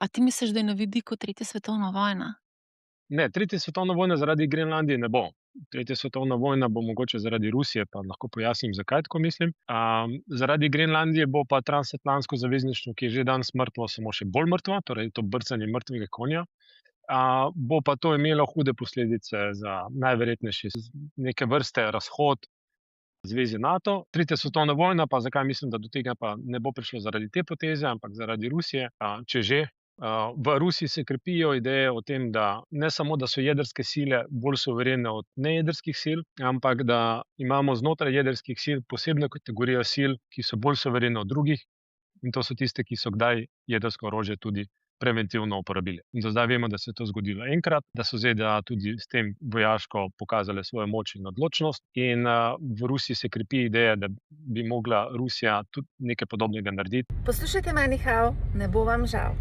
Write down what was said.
A ti misliš, da je na vidiku tretja svetovna vojna? Ne, tretja svetovna vojna zaradi Grenlandije ne bo. Tretja svetovna vojna bo mogoče zaradi Rusije, pa lahko pojasnim, zakaj tako mislim. Zaradi Grenlandije bo pa transatlantsko zavezništvo, ki je že danes mrtvo, samo še bolj mrtvo, torej to brcanje mrtvega konja. Bo pa to imelo hude posledice za najverjetnejši neke vrste razhod zvezi NATO. Tretja svetovna vojna pa, zakaj mislim, da do tega pa ne bo prišlo zaradi te poteze, ampak zaradi Rusije, če že. V Rusiji se krepijo ideje o tem, da ne samo, da so jedrske sile bolj suverene od nejedrskih sil, ampak da imamo znotraj jedrskih sil posebno kategorijo sil, ki so bolj suverene od drugih, in to so tiste, ki so kdaj jedrsko orožje tudi preventivno uporabili. In do zdaj vemo, da se je to zgodilo enkrat, da so ZDA tudi s tem vojaško pokazale svojo moč in odločnost, in v Rusiji se krepi ideja, da bi mogla Rusija tudi nekaj podobnega narediti. Poslušajte Manihao, ne bo vam žal.